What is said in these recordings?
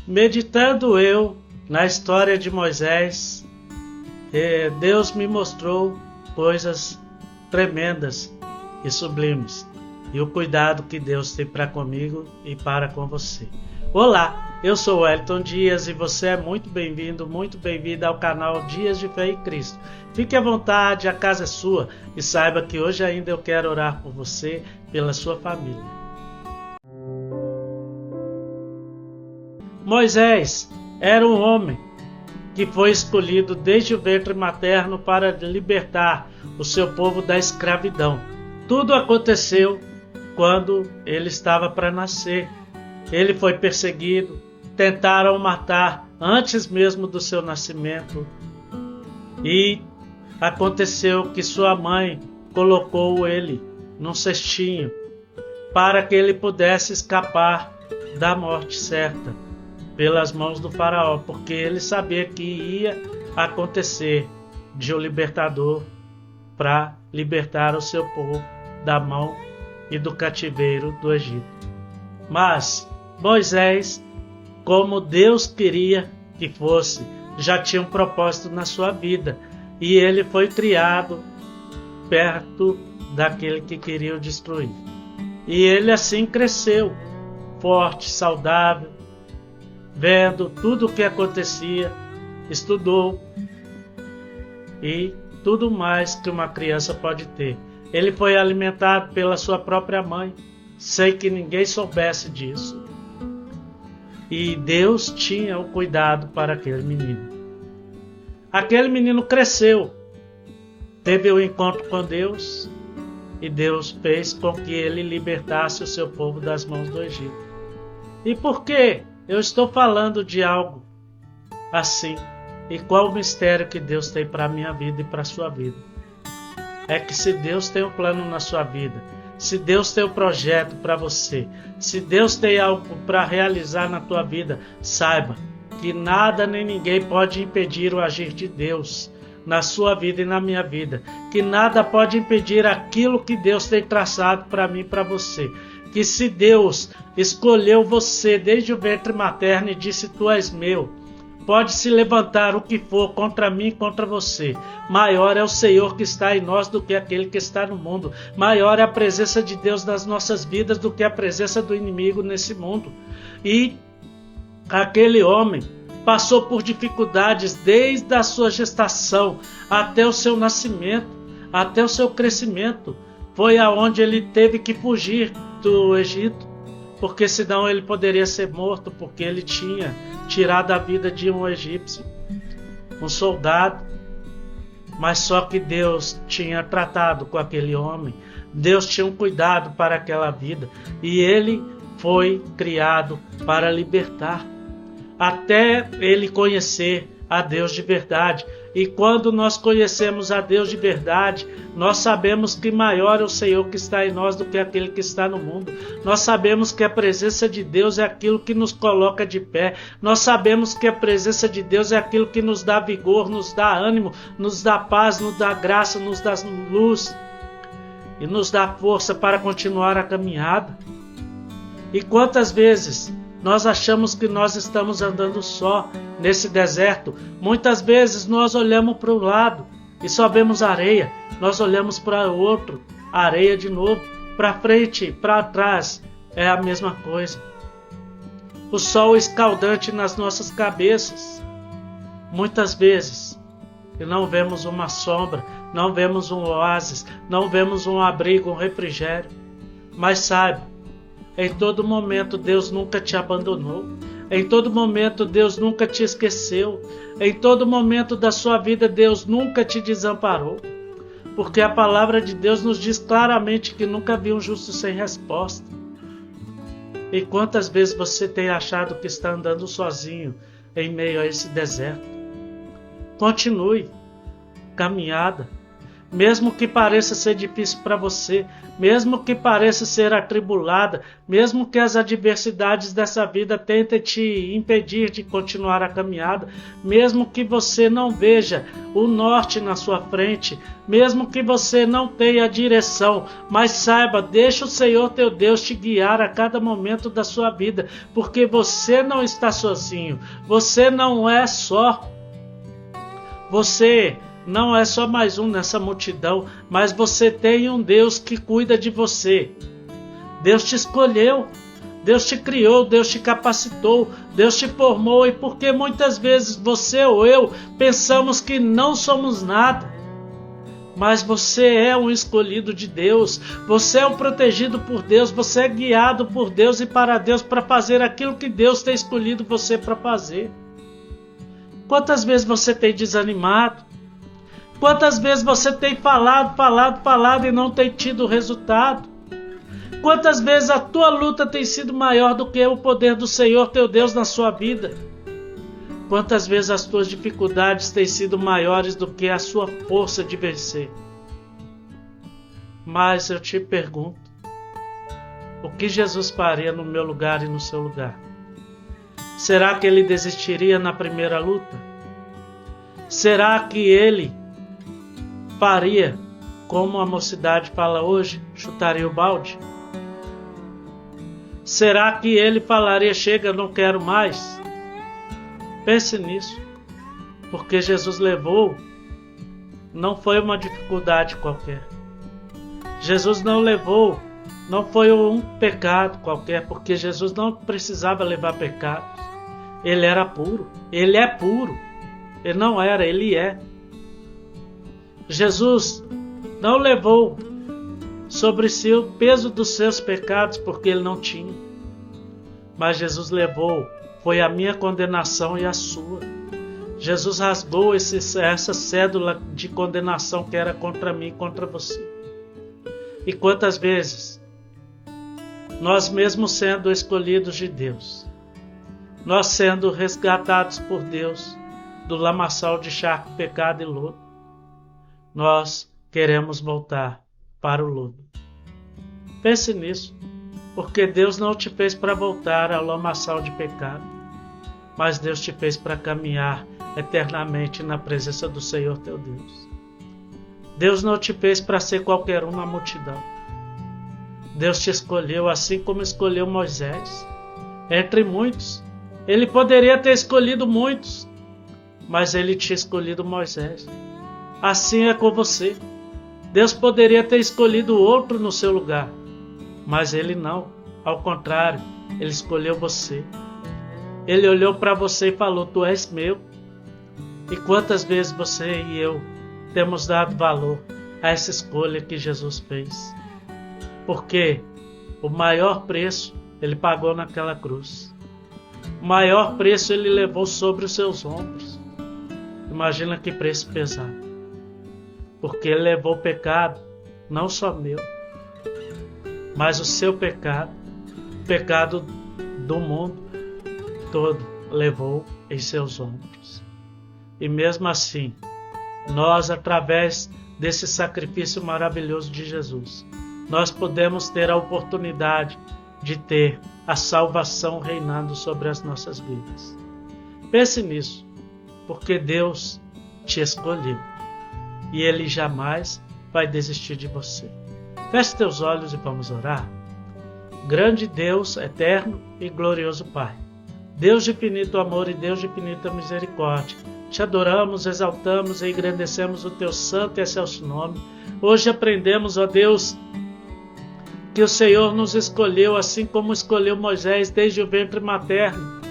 Meditando eu na história de Moisés, Deus me mostrou coisas tremendas e sublimes, e o cuidado que Deus tem para comigo e para com você. Olá, eu sou Wellington Dias e você é muito bem-vindo, muito bem-vinda ao canal Dias de Fé em Cristo. Fique à vontade, a casa é sua, e saiba que hoje ainda eu quero orar por você, pela sua família. Moisés era um homem que foi escolhido desde o ventre materno para libertar o seu povo da escravidão. Tudo aconteceu quando ele estava para nascer. Ele foi perseguido, tentaram matar antes mesmo do seu nascimento. E aconteceu que sua mãe colocou ele num cestinho para que ele pudesse escapar da morte certa pelas mãos do faraó, porque ele sabia que ia acontecer de um libertador para libertar o seu povo da mão e do cativeiro do Egito. Mas Moisés, como Deus queria que fosse, já tinha um propósito na sua vida, e ele foi criado perto daquele que queria o destruir. E ele assim cresceu, forte, saudável, vendo tudo o que acontecia, estudou e tudo mais que uma criança pode ter. Ele foi alimentado pela sua própria mãe, sem que ninguém soubesse disso. E Deus tinha o cuidado para aquele menino. Aquele menino cresceu, teve um encontro com Deus, e Deus fez com que ele libertasse o seu povo das mãos do Egito. E por que eu estou falando de algo assim? E qual o mistério que Deus tem para a minha vida e para a sua vida? É que se Deus tem um plano na sua vida, se Deus tem um projeto para você, se Deus tem algo para realizar na tua vida, saiba que nada nem ninguém pode impedir o agir de Deus na sua vida e na minha vida. Que nada pode impedir aquilo que Deus tem traçado para mim e para você. Que se Deus escolheu você desde o ventre materno e disse: tu és meu, pode se levantar o que for contra mim e contra você. Maior é o Senhor que está em nós do que aquele que está no mundo. Maior é a presença de Deus nas nossas vidas do que a presença do inimigo nesse mundo. E aquele homem passou por dificuldades desde a sua gestação até o seu nascimento, até o seu crescimento. Foi aonde ele teve que fugir do Egito, porque senão ele poderia ser morto, porque ele tinha tirado a vida de um egípcio, um soldado. Mas só que Deus tinha tratado com aquele homem, Deus tinha um cuidado para aquela vida, e ele foi criado para libertar, até ele conhecer a Deus de verdade. E quando nós conhecemos a Deus de verdade, nós sabemos que maior é o Senhor que está em nós do que aquele que está no mundo. Nós sabemos que a presença de Deus é aquilo que nos coloca de pé. Nós sabemos que a presença de Deus é aquilo que nos dá vigor, nos dá ânimo, nos dá paz, nos dá graça, nos dá luz e nos dá força para continuar a caminhada. E quantas vezes nós achamos que nós estamos andando só nesse deserto? Muitas vezes nós olhamos para o lado e só vemos areia. Nós olhamos para o outro, areia de novo. Para frente, para trás, é a mesma coisa. O sol escaldante nas nossas cabeças. Muitas vezes e não vemos uma sombra, não vemos um oásis, não vemos um abrigo, um refrigério. Mas saiba, em todo momento Deus nunca te abandonou. Em todo momento Deus nunca te esqueceu. Em todo momento da sua vida Deus nunca te desamparou. Porque a palavra de Deus nos diz claramente que nunca viu um justo sem resposta. E quantas vezes você tem achado que está andando sozinho em meio a esse deserto? Continue caminhada. mesmo que pareça ser difícil para você, mesmo que pareça ser atribulada, mesmo que as adversidades dessa vida tentem te impedir de continuar a caminhada, mesmo que você não veja o norte na sua frente, mesmo que você não tenha direção, mas saiba, deixa o Senhor teu Deus te guiar a cada momento da sua vida, porque você não está sozinho, você não é só, você não é só mais um nessa multidão, mas você tem um Deus que cuida de você. Deus te escolheu, Deus te criou, Deus te capacitou, Deus te formou, e porque muitas vezes você ou eu pensamos que não somos nada, mas você é um escolhido de Deus, você é um protegido por Deus, você é guiado por Deus e para Deus para fazer aquilo que Deus tem escolhido você para fazer. Quantas vezes você tem desanimado? Quantas vezes você tem falado e não tem tido resultado? Quantas vezes a tua luta tem sido maior do que o poder do Senhor teu Deus na sua vida? Quantas vezes as tuas dificuldades têm sido maiores do que a sua força de vencer? Mas eu te pergunto, o que Jesus faria no meu lugar e no seu lugar? Será que ele desistiria na primeira luta? Será que ele faria como a mocidade fala hoje, chutaria o balde? Será que ele falaria, chega, não quero mais? Pense nisso, porque Jesus levou, não foi uma dificuldade qualquer. Jesus não levou, não foi um pecado qualquer, porque Jesus não precisava levar pecados. Ele era puro, ele é puro, ele não era, ele é. Jesus não levou sobre si o peso dos seus pecados, porque ele não tinha. Mas Jesus levou, foi a minha condenação e a sua. Jesus rasgou essa cédula de condenação que era contra mim e contra você. E quantas vezes nós mesmos sendo escolhidos de Deus, nós sendo resgatados por Deus do lamaçal de charco, pecado e lodo, nós queremos voltar para o lodo. Pense nisso, porque Deus não te fez para voltar ao lamaçal de pecado, mas Deus te fez para caminhar eternamente na presença do Senhor teu Deus. Deus não te fez para ser qualquer um na multidão. Deus te escolheu assim como escolheu Moisés, entre muitos. Ele poderia ter escolhido muitos, mas ele tinha escolhido Moisés. Assim é com você. Deus poderia ter escolhido outro no seu lugar, mas ele não. Ao contrário, ele escolheu você. Ele olhou para você e falou, tu és meu. E quantas vezes você e eu temos dado valor a essa escolha que Jesus fez? Porque o maior preço ele pagou naquela cruz. O maior preço ele levou sobre os seus ombros. Imagina que preço pesado. Porque ele levou o pecado, não só meu, mas o seu pecado, o pecado do mundo todo, levou em seus ombros. E mesmo assim, nós, através desse sacrifício maravilhoso de Jesus, nós podemos ter a oportunidade de ter a salvação reinando sobre as nossas vidas. Pense nisso, porque Deus te escolheu e Ele jamais vai desistir de você. Feche teus olhos e vamos orar. Grande Deus, eterno e glorioso Pai, Deus de infinito amor e Deus de infinita misericórdia, te adoramos, exaltamos e engrandecemos o teu santo e excelso nome. Hoje aprendemos, ó Deus, que o Senhor nos escolheu assim como escolheu Moisés desde o ventre materno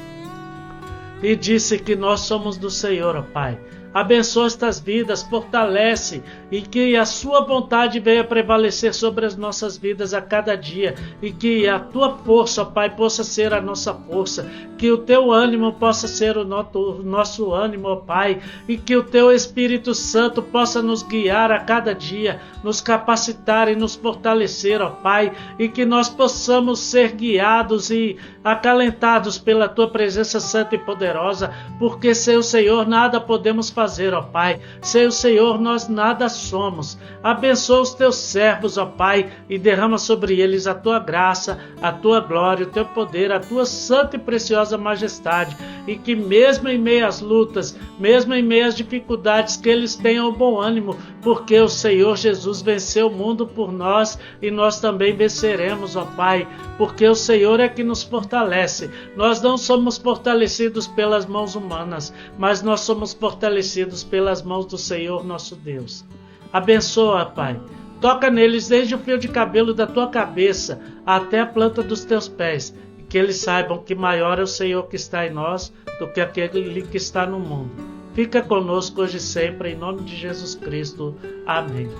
e disse que nós somos do Senhor, ó Pai. Abençoa estas vidas, fortalece e que a sua vontade venha prevalecer sobre as nossas vidas a cada dia e que a tua força, ó Pai, possa ser a nossa força, que o teu ânimo possa ser o nosso ânimo, ó Pai, e que o teu Espírito Santo possa nos guiar a cada dia, nos capacitar e nos fortalecer, ó Pai, e que nós possamos ser guiados e acalentados pela tua presença santa e poderosa, porque sem o Senhor nada podemos fazer fazer, ó Pai. Sem o Senhor nós nada somos. Abençoa os teus servos, ó Pai, e derrama sobre eles a tua graça, a tua glória, o teu poder, a tua santa e preciosa majestade, e que mesmo em meio às lutas, mesmo em meio às dificuldades, que eles tenham bom ânimo, porque o Senhor Jesus venceu o mundo por nós e nós também venceremos, ó Pai, porque o Senhor é que nos fortalece. Nós não somos fortalecidos pelas mãos humanas, mas nós somos fortalecidos pelas mãos do Senhor nosso Deus. Abençoa, Pai. Toca neles desde o fio de cabelo da tua cabeça até a planta dos teus pés, e que eles saibam que maior é o Senhor que está em nós do que aquele que está no mundo. Fica conosco hoje e sempre, em nome de Jesus Cristo. Amém.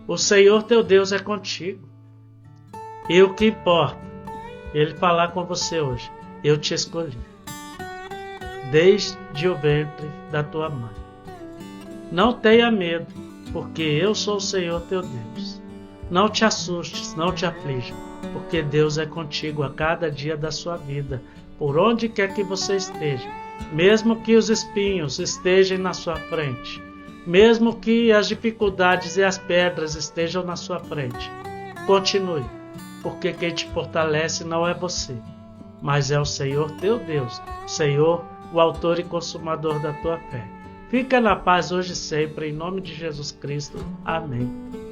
O Senhor teu Deus é contigo. E o que importa? Ele falar com você hoje. Eu te escolhi, desde o ventre da tua mãe. Não tenha medo, porque eu sou o Senhor teu Deus. Não te assustes, não te aflija, porque Deus é contigo a cada dia da sua vida, por onde quer que você esteja. Mesmo que os espinhos estejam na sua frente, mesmo que as dificuldades e as pedras estejam na sua frente, continue, porque quem te fortalece não é você, mas é o Senhor teu Deus, o Senhor, o autor e consumador da tua fé. Fica na paz hoje e sempre, em nome de Jesus Cristo. Amém.